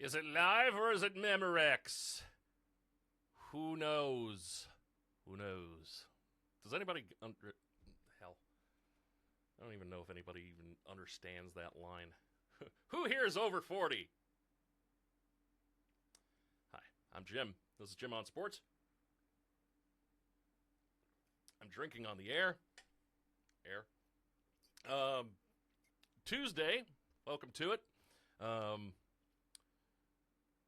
Is it live or is it Memorex? Who knows? Who knows? Does anybody hell? I don't even know if anybody even understands that line. Who here is over 40? Hi, I'm Jim. This is Jim on Sports. I'm drinking on the air. Tuesday. Welcome to it.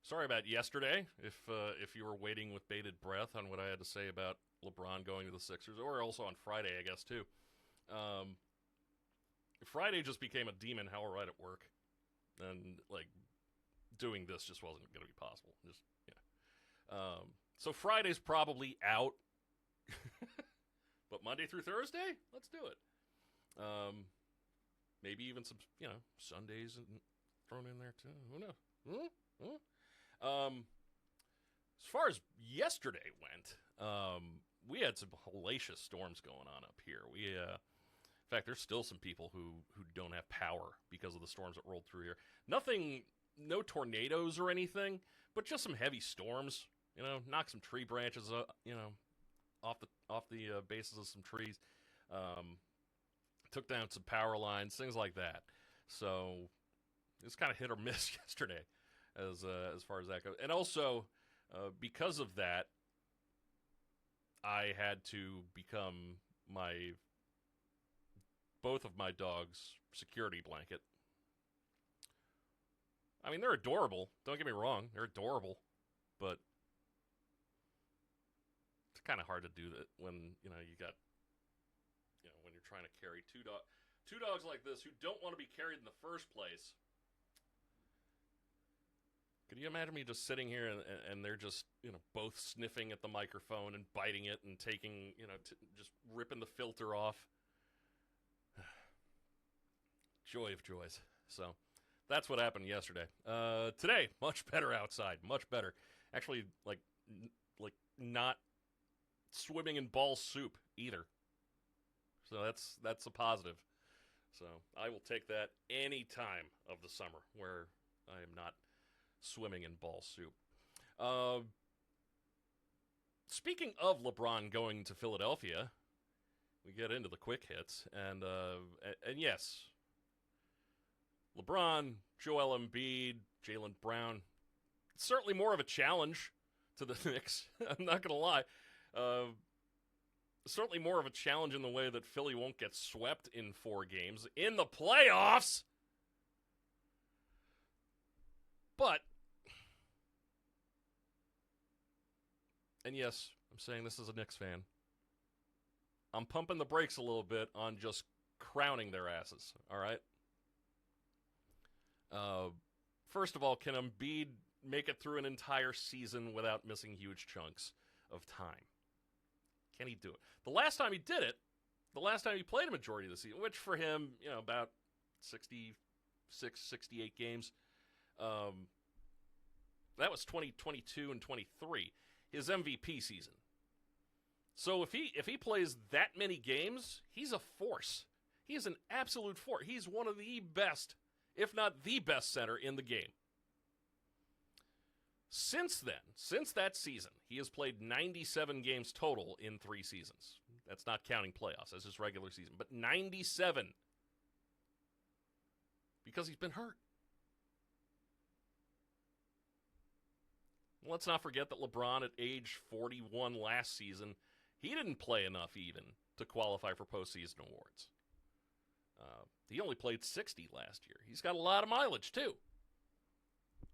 Sorry about yesterday. If you were waiting with bated breath on what I had to say about LeBron going to the Sixers, or also on Friday, I guess too. Friday just became a demon hell right at work, and doing this just wasn't going to be possible. So Friday's probably out, but Monday through Thursday, let's do it. Maybe even some Sundays thrown in there too. Who knows? As far as yesterday went, we had some hellacious storms going on up here. In fact, there's still some people who don't have power because of the storms that rolled through here. No tornadoes or anything, but just some heavy storms. Knocked some tree branches, off the bases of some trees. Took down some power lines, things like that. So it was kind of hit or miss yesterday, as far as that goes. And also, because of that, I had to become both of my dogs' security blanket. I mean, they're adorable. Don't get me wrong. They're adorable. But it's kind of hard to do that when, when you're trying to carry two dogs like this who don't want to be carried in the first place. Could you imagine me just sitting here and they're just, both sniffing at the microphone and biting it and taking, just ripping the filter off? Joy of joys. So that's what happened yesterday. Today, much better outside. Much better. Actually, like not swimming in ball soup either. So that's a positive. So I will take that any time of the summer where I am not swimming in ball soup. Speaking of LeBron going to Philadelphia, we get into the quick hits, and yes, LeBron, Joel Embiid, Jaylen Brown, certainly more of a challenge to the Knicks. I'm not going to lie. Certainly more of a challenge in the way that Philly won't get swept in 4 games in the playoffs. But, and yes, I'm saying this as a Knicks fan, I'm pumping the brakes a little bit on just crowning their asses, all right? First of all, can Embiid make it through an entire season without missing huge chunks of time? Can he do it? The last time he did it, the last time he played a majority of the season, which for him, about 66, 68 games, that was 2022 and 23, his MVP season. So if he plays that many games, he's a force. He is an absolute force. He's one of the best, if not the best center in the game. Since that season, he has played 97 games total in 3 seasons. That's not counting playoffs. That's just regular season. But 97. Because he's been hurt. Let's not forget that LeBron, at age 41 last season, he didn't play enough even to qualify for postseason awards. He only played 60 last year. He's got a lot of mileage, too.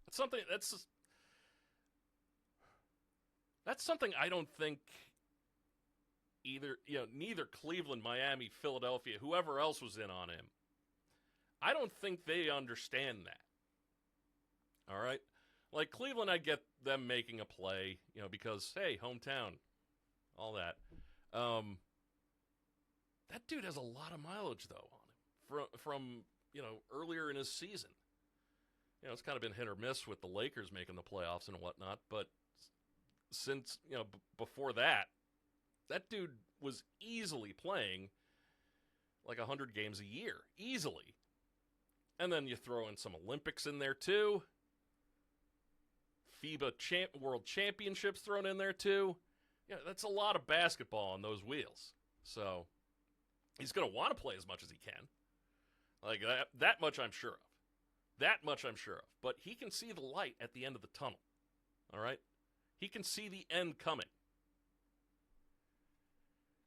That's something I don't think neither Cleveland, Miami, Philadelphia, whoever else was in on him, I don't think they understand that. All right? Like Cleveland, I get them making a play, because, hey, hometown, all that. That dude has a lot of mileage, though, on him from earlier in his season. It's kind of been hit or miss with the Lakers making the playoffs and whatnot, but since, before that dude was easily playing like 100 games a year. Easily. And then you throw in some Olympics in there, too. FIBA World Championships thrown in there too. Yeah, that's a lot of basketball on those wheels. So he's going to want to play as much as he can. Like that much I'm sure of. That much I'm sure of. But he can see the light at the end of the tunnel. All right? He can see the end coming.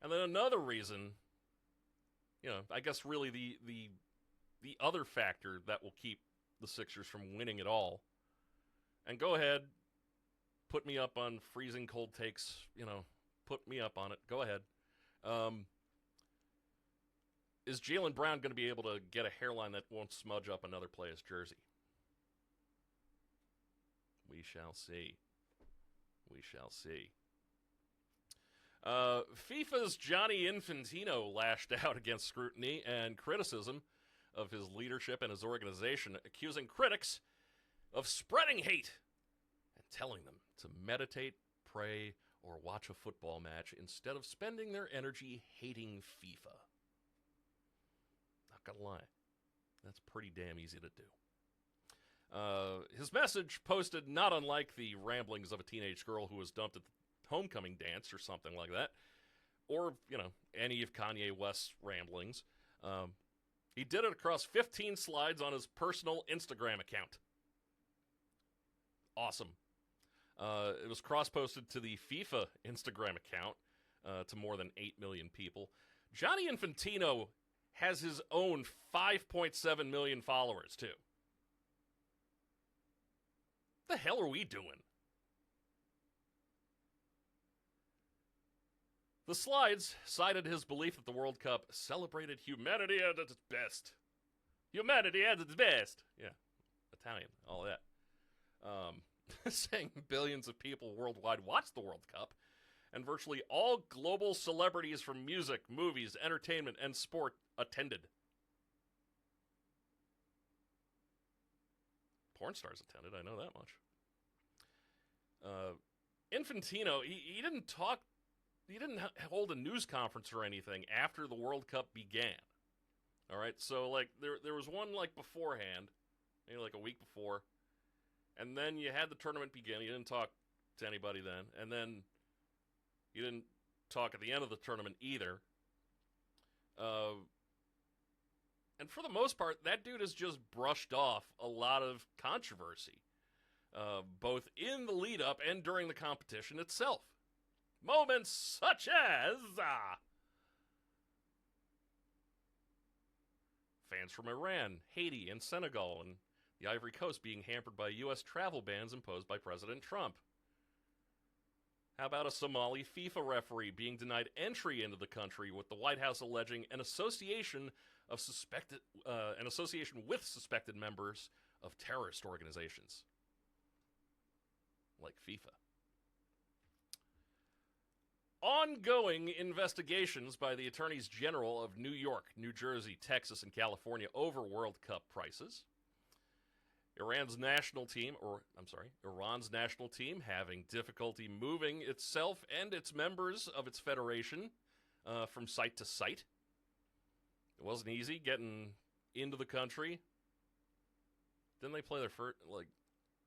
And then another reason, I guess really the other factor that will keep the Sixers from winning it all, and go ahead, put me up on freezing cold takes, put me up on it, go ahead, is Jaylen Brown going to be able to get a hairline that won't smudge up another player's jersey? We shall see. We shall see. FIFA's Gianni Infantino lashed out against scrutiny and criticism of his leadership and his organization, accusing critics of spreading hate and telling them to meditate, pray, or watch a football match instead of spending their energy hating FIFA. Not gonna lie, that's pretty damn easy to do. His message, posted not unlike the ramblings of a teenage girl who was dumped at the homecoming dance or something like that, or, any of Kanye West's ramblings. He did it across 15 slides on his personal Instagram account. Awesome. It was cross-posted to the FIFA Instagram account to more than 8 million people. Gianni Infantino has his own 5.7 million followers, too. What the hell are we doing? The slides cited his belief that the World Cup celebrated humanity at its best. Humanity at its best. Yeah, Italian, all that. Saying billions of people worldwide watched the World Cup, and virtually all global celebrities from music, movies, entertainment, and sport attended. Porn stars attended, I know that much. Infantino, he didn't talk. He didn't hold a news conference or anything after the World Cup began. All right, so there was one beforehand, maybe a week before, and then you had the tournament begin. He didn't talk to anybody then, and then he didn't talk at the end of the tournament either. And for the most part, that dude has just brushed off a lot of controversy, both in the lead up and during the competition itself. Moments such as fans from Iran, Haiti, and Senegal, and the Ivory Coast being hampered by U.S. travel bans imposed by President Trump. How about a Somali FIFA referee being denied entry into the country, with the White House alleging an association with suspected members of terrorist organizations like FIFA. Ongoing investigations by the attorneys general of New York, New Jersey, Texas, and California over World Cup prices. Iran's national team having difficulty moving itself and its members of its federation from site to site. It wasn't easy getting into the country. Didn't they play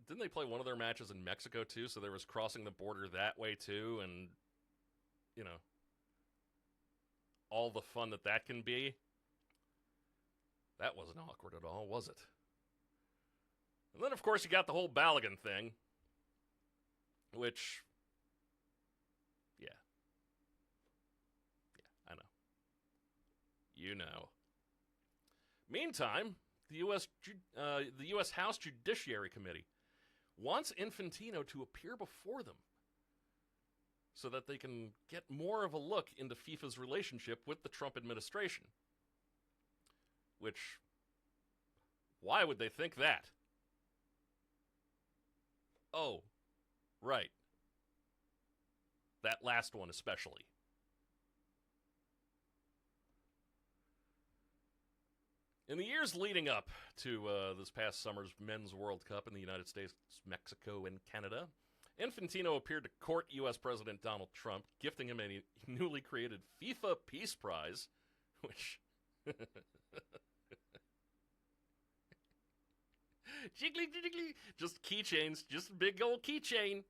didn't they play one of their matches in Mexico too? So there was crossing the border that way too, and all the fun that can be. That wasn't awkward at all, was it? And then, of course, you got the whole Balogun thing, which, yeah, I know. You know. Meantime, the U.S. House Judiciary Committee wants Infantino to appear before them so that they can get more of a look into FIFA's relationship with the Trump administration. Which, why would they think that? Oh, right. That last one especially. In the years leading up to this past summer's Men's World Cup in the United States, Mexico, and Canada, Infantino appeared to court U.S. President Donald Trump, gifting him a newly created FIFA Peace Prize, which Jiggly, jiggly. Just keychains. Just a big old keychain.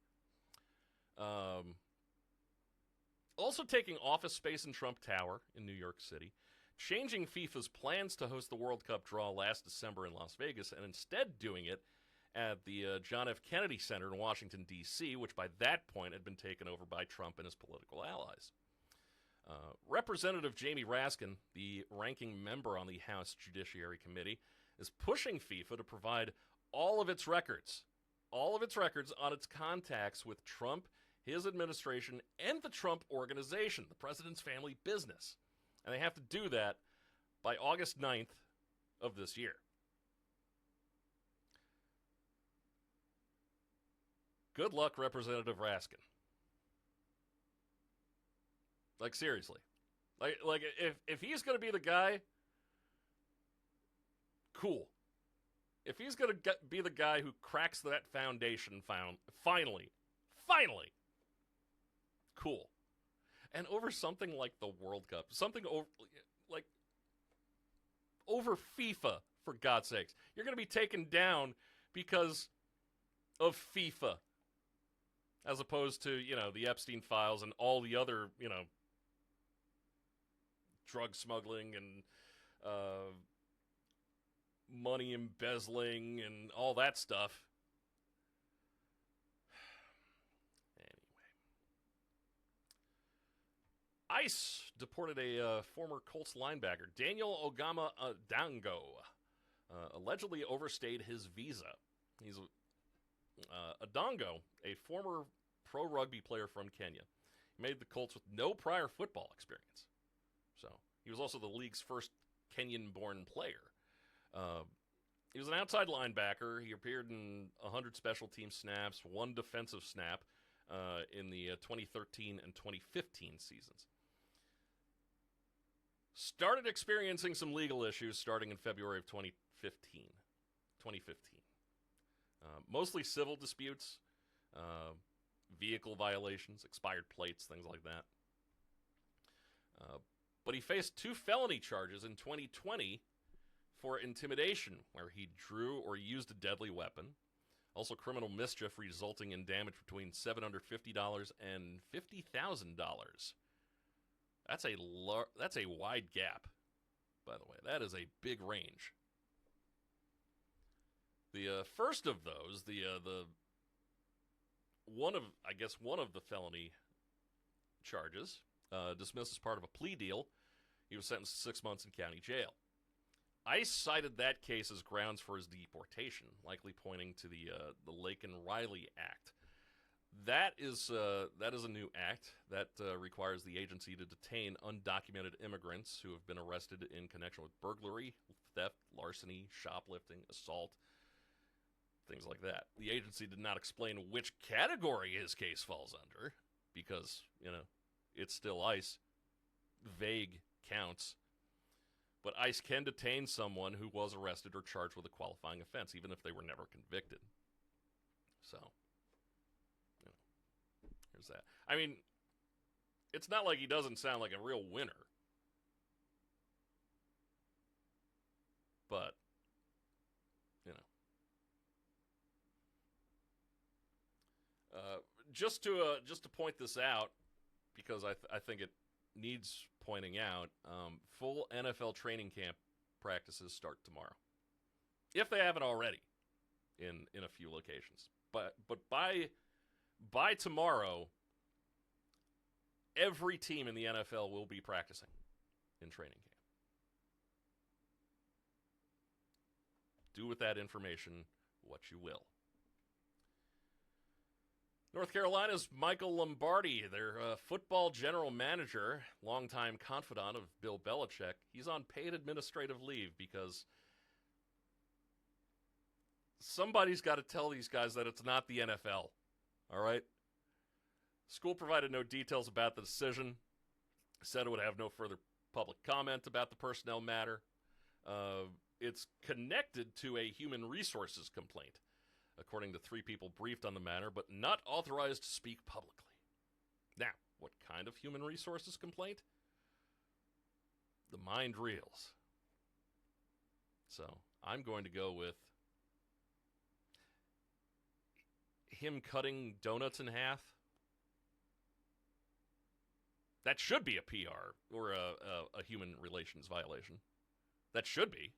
Also taking office space in Trump Tower in New York City. Changing FIFA's plans to host the World Cup draw last December in Las Vegas and instead doing it at the John F. Kennedy Center in Washington, D.C., which by that point had been taken over by Trump and his political allies. Representative Jamie Raskin, the ranking member on the House Judiciary Committee, is pushing FIFA to provide all of its records on its contacts with Trump, his administration, and the Trump Organization, the president's family business. And they have to do that by August 9th of this year. Good luck, Representative Raskin. Like, seriously. Like if he's going to be the guy, cool. If he's going to be the guy who cracks that foundation finally, cool. And over something like the World Cup, something over FIFA, for God's sakes. You're going to be taken down because of FIFA. As opposed to, the Epstein files and all the other, drug smuggling and money embezzling and all that stuff. Anyway. ICE deported a former Colts linebacker, Daniel Ogama-Adango, allegedly overstayed his visa. He's Adongo, a former pro rugby player from Kenya, made the Colts with no prior football experience. So he was also the league's first Kenyan-born player. He was an outside linebacker. He appeared in 100 special team snaps, 1 defensive snap in the 2013 and 2015 seasons. Started experiencing some legal issues starting in February of 2015. Mostly civil disputes, vehicle violations, expired plates, things like that. But he faced 2 felony charges in 2020 for intimidation, where he drew or used a deadly weapon. Also criminal mischief resulting in damage between $750 and $50,000. That's a wide gap, by the way. That is a big range. The first of those, one of the felony charges, dismissed as part of a plea deal. He was sentenced to 6 months in county jail. ICE cited that case as grounds for his deportation, likely pointing to the Laken-Riley Act. That is a new act that requires the agency to detain undocumented immigrants who have been arrested in connection with burglary, theft, larceny, shoplifting, assault, things like that. The agency did not explain which category his case falls under because, it's still ICE. Vague counts. But ICE can detain someone who was arrested or charged with a qualifying offense, even if they were never convicted. So, here's that. I mean, it's not like he doesn't sound like a real winner. But, just to point this out, because I think it needs pointing out, full NFL training camp practices start tomorrow, if they haven't already, in a few locations. But by tomorrow, every team in the NFL will be practicing in training camp. Do with that information what you will. North Carolina's Michael Lombardi, their football general manager, longtime confidant of Bill Belichick, he's on paid administrative leave because somebody's got to tell these guys that it's not the NFL, all right? School provided no details about the decision, said it would have no further public comment about the personnel matter. It's connected to a human resources complaint, according to 3 people briefed on the matter, but not authorized to speak publicly. Now, what kind of human resources complaint? The mind reels. So, I'm going to go with him cutting donuts in half. That should be a PR or a human relations violation. That should be.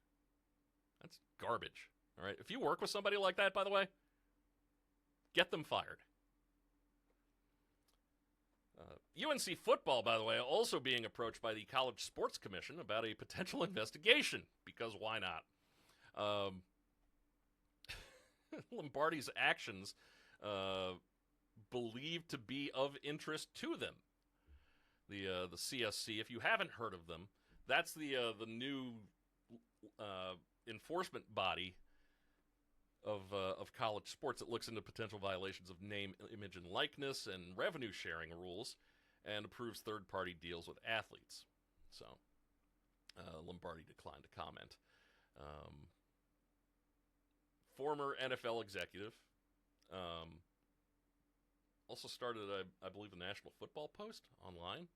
That's garbage. All right. If you work with somebody like that, by the way, get them fired. UNC football, by the way, also being approached by the College Sports Commission about a potential investigation, because why not? Lombardi's actions believed to be of interest to them. The CSC, if you haven't heard of them, that's the new enforcement body of college sports that looks into potential violations of name, image, and likeness and revenue sharing rules, and approves third-party deals with athletes. So, Lombardi declined to comment. Former NFL executive, also started, I believe, the National Football Post online.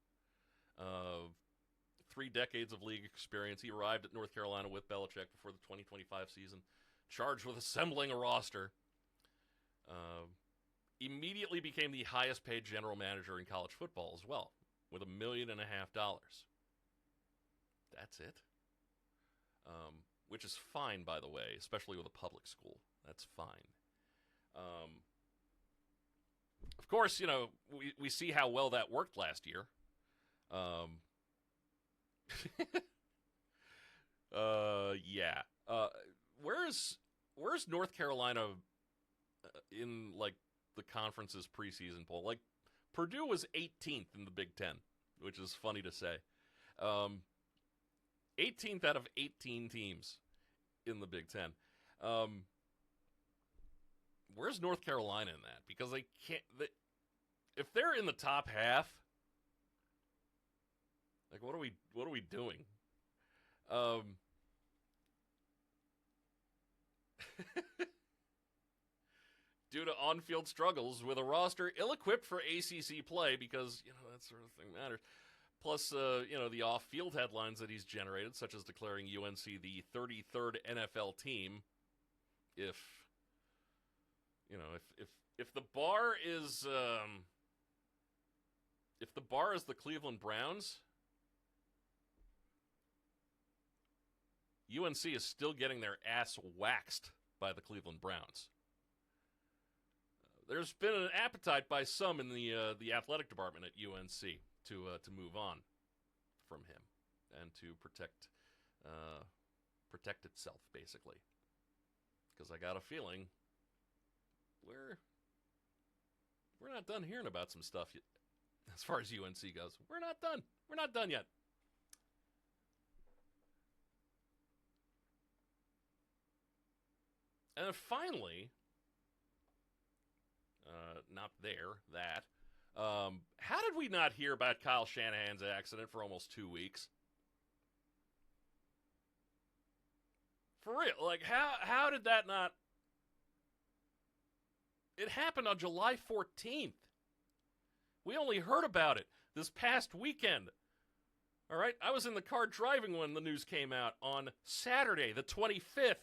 3 decades of league experience. He arrived at North Carolina with Belichick before the 2025 season, charged with assembling a roster. Immediately became the highest paid general manager in college football as well, with $1.5 million. That's it. Which is fine, by the way, especially with a public school. That's fine. Of course, you know, we see how well that worked last year. Yeah. Where's North Carolina in, like, the conference's preseason poll? Like, Purdue was 18th in the Big Ten, which is funny to say. 18th out of 18 teams in the Big Ten. Where's North Carolina in that? Because they can't. If they're in the top half, like, what are we doing? Due to on-field struggles with a roster ill-equipped for ACC play, because, you know, that sort of thing matters. Plus, you know, the off-field headlines that he's generated, such as declaring UNC the 33rd NFL team. If the bar is the Cleveland Browns, UNC is still getting their ass waxed by the Cleveland Browns. There's been an appetite by some in the athletic department at UNC to move on from him and to protect itself, basically. Because I got a feeling we're not done hearing about some stuff yet, as far as UNC goes. We're not done. We're not done yet. And then finally, how did we not hear about Kyle Shanahan's accident for almost 2 weeks? For real, like, how did that not... It happened on July 14th. We only heard about it this past weekend. All right? I was in the car driving when the news came out on Saturday, the 25th.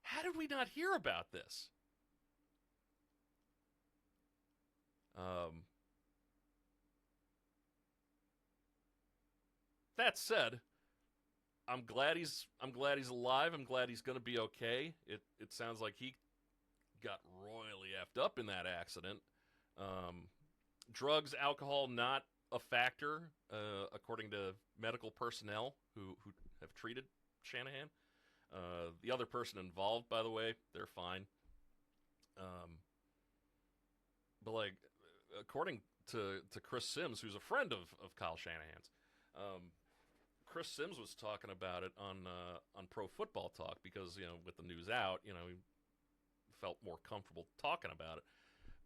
How did we not hear about this? That said, I'm glad he's alive. I'm glad he's going to be okay. It sounds like he got royally effed up in that accident. Drugs, alcohol, not a factor, according to medical personnel who have treated Shanahan. The other person involved, by the way, they're fine. But, like, according to Chris Sims, who's a friend of Kyle Shanahan's, Chris Sims was talking about it on Pro Football Talk because, you know, with the news out, you know, he felt more comfortable talking about it.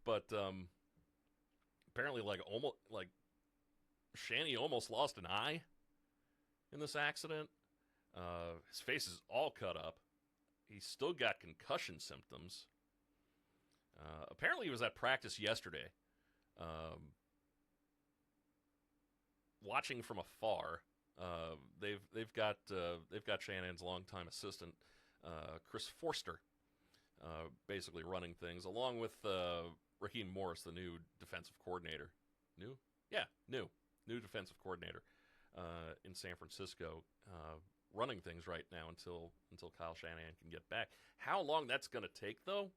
But apparently, Shanny almost lost an eye in this accident. His face is all cut up. He's still got concussion symptoms. Apparently, he was at practice yesterday, watching from afar. They've got Shanahan's longtime assistant, Chris Forster, basically running things, along with Raheem Morris, the new defensive coordinator. New? Yeah, new defensive coordinator in San Francisco, running things right now until Kyle Shanahan can get back. How long that's going to take, though,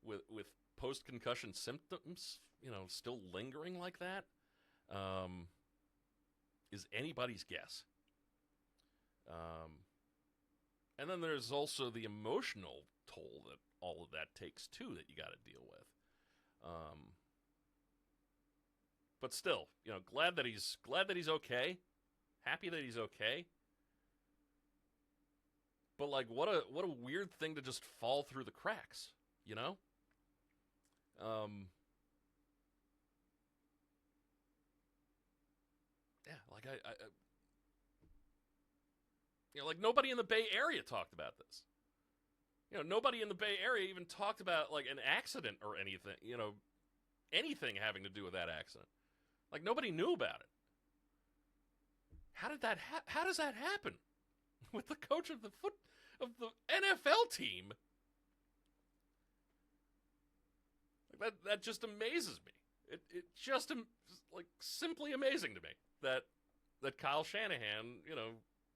with post-concussion symptoms, still lingering like that, is anybody's guess. And then there's also the emotional toll that all of that takes too, that you got to deal with. But still, glad that he's okay, happy that he's okay. But like, what a weird thing to just fall through the cracks, Yeah, like like nobody in the Bay Area talked about this. Nobody in the Bay Area even talked about like an accident or anything, anything having to do with that accident. Like nobody knew about it. How does that happen with the coach of the NFL team? Like that just amazes me. It just like simply amazing to me that Kyle Shanahan,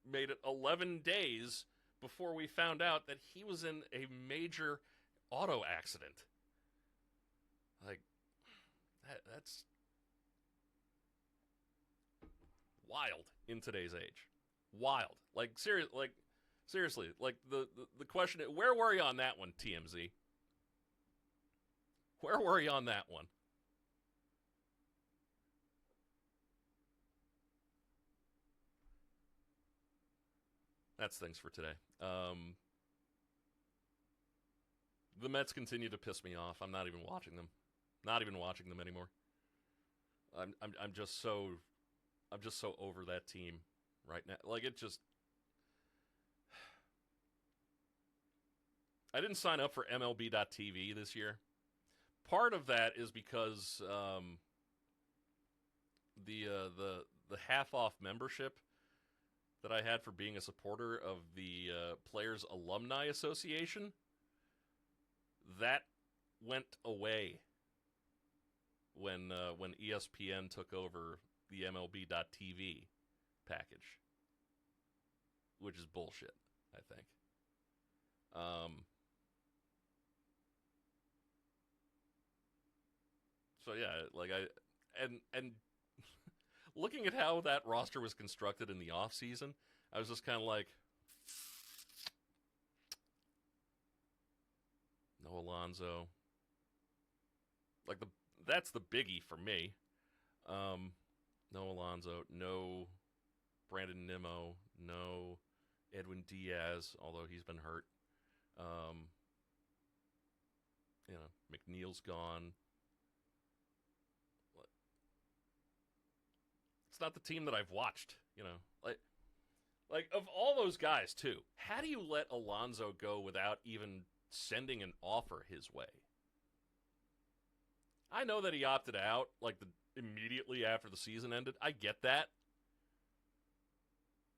made it 11 days before we found out that he was in a major auto accident. Like, that's wild in today's age. Wild. Like, seriously, like the question, where were you on that one, TMZ? Where were you on that one? That's things for today. The Mets continue to piss me off. I'm not even watching them. Not even watching them anymore. I'm just so over that team right now. Like it just. I didn't sign up for MLB.TV this year. Part of that is because the half off membership that I had for being a supporter of the Players Alumni Association, that went away when ESPN took over the MLB.TV package, which is bullshit, I think. So yeah, like and looking at how that roster was constructed in the offseason, I was just kind of like, no Alonso. Like that's the biggie for me. No Alonso, no Brandon Nimmo, no Edwin Diaz, although he's been hurt. McNeil's gone. It's not the team that I've watched, like of all those guys too. How do you let Alonso go without even sending an offer his way? I know that he opted out immediately after the season ended. I get that,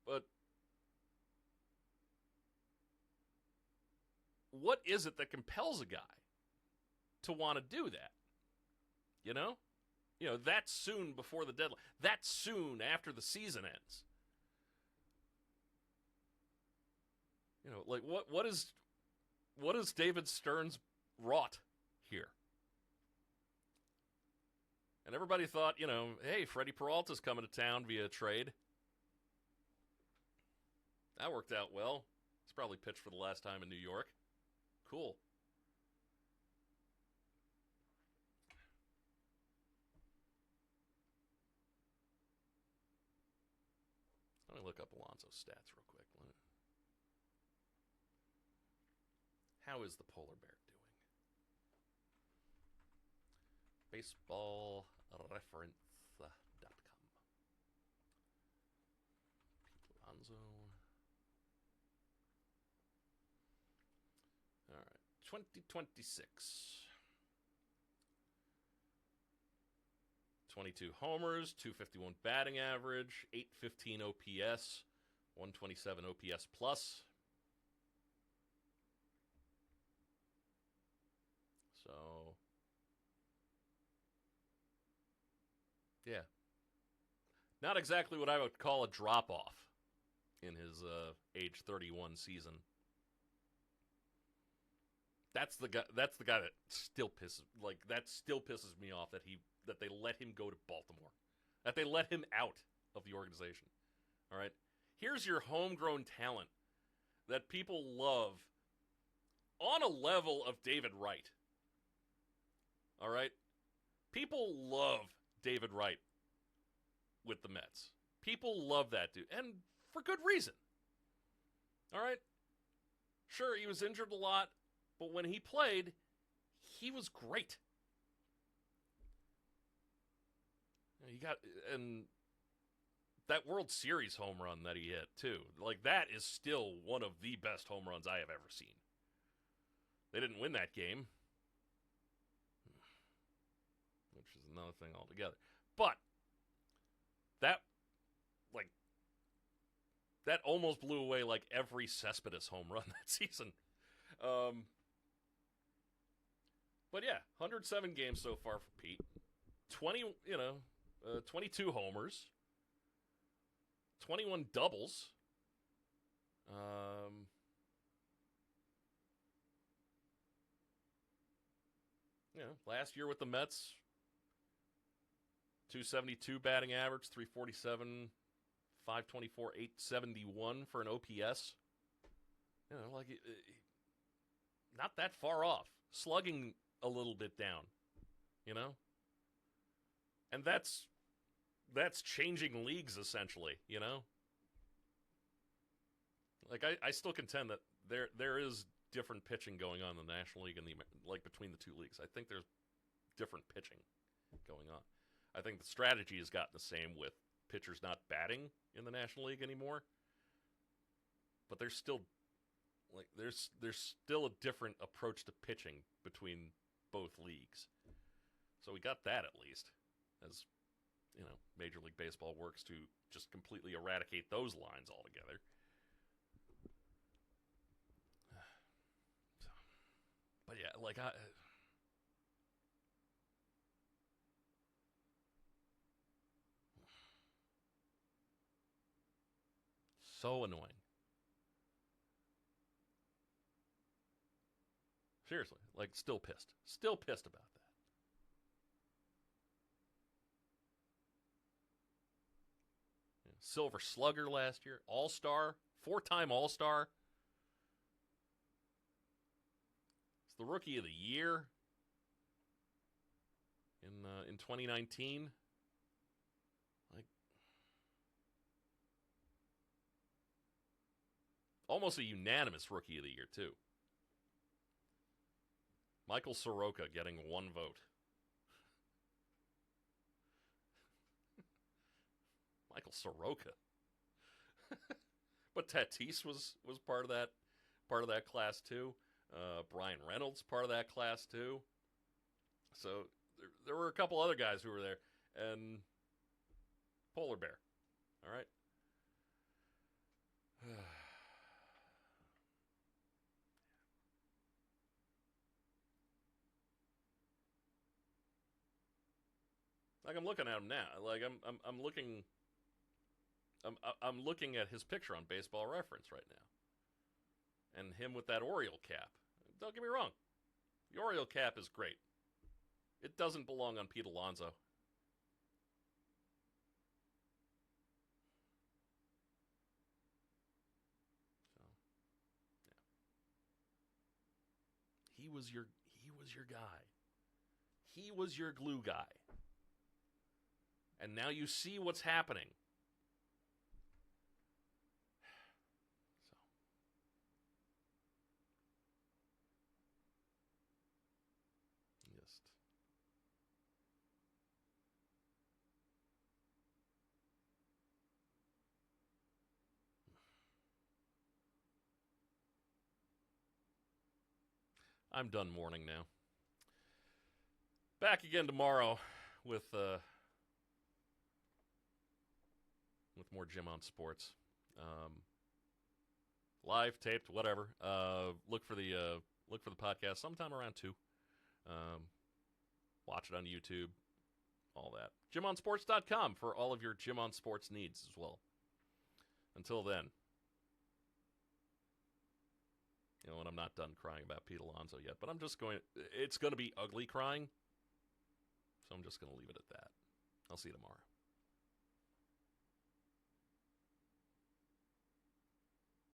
but what is it that compels a guy to want to do that? That soon before the deadline, that soon after the season ends. What is David Stern's wrought here? And everybody thought, hey, Freddie Peralta's coming to town via trade. That worked out well. He's probably pitched for the last time in New York. Cool. Let me look up Alonso's stats real quick. How is the polar bear doing? BaseballReference.com. Alonso. All right. 2026. 22 homers, 251 batting average, 815 OPS, 127 OPS plus. So, yeah. Not exactly what I would call a drop-off in his age 31 season. That's the guy that still pisses me off that they let him go to Baltimore. That they let him out of the organization. All right? Here's your homegrown talent that people love on a level of David Wright. All right? People love David Wright with the Mets. People love that dude, and for good reason. All right? Sure, he was injured a lot, but when he played, he was great. And that World Series home run that he hit, too. Like, that is still one of the best home runs I have ever seen. They didn't win that game, which is another thing altogether. But that almost blew away like every Cespedes home run that season. But yeah, 107 games so far for Pete. 22 homers. 21 doubles. Last year with the Mets, 272 batting average, 347, 524, 871 for an OPS. Not that far off. Slugging a little bit down, and that's changing leagues essentially, Like I still contend that there is different pitching going on in the National League and between the two leagues. I think there's different pitching going on. I think the strategy has gotten the same with pitchers not batting in the National League anymore. But there's still there's still a different approach to pitching between both leagues. So we got that at least, as Major League Baseball works to just completely eradicate those lines altogether. But yeah, so annoying. Seriously, still pissed. Still pissed about that. Silver Slugger last year, All-Star, 4-time All-Star. It's the Rookie of the Year in 2019. Almost a unanimous Rookie of the Year, too. Michael Soroka getting 1 vote. Michael Soroka. But Tatis was part of that class too. Brian Reynolds part of that class too. So there were a couple other guys who were there, and Polar Bear. All right. I'm looking at him now. I'm looking at his picture on Baseball Reference right now. And him with that Oriole cap. Don't get me wrong. The Oriole cap is great. It doesn't belong on Pete Alonso. So, yeah. He was your guy. He was your glue guy. And now you see what's happening. I'm done mourning now. Back again tomorrow with more Jim on Sports. Live, taped, whatever. Look for the podcast sometime around 2. Watch it on YouTube, all that. JimOnSports.com for all of your Jim on Sports needs as well. Until then, and I'm not done crying about Pete Alonso yet, but it's going to be ugly crying, so I'm just going to leave it at that. I'll see you tomorrow.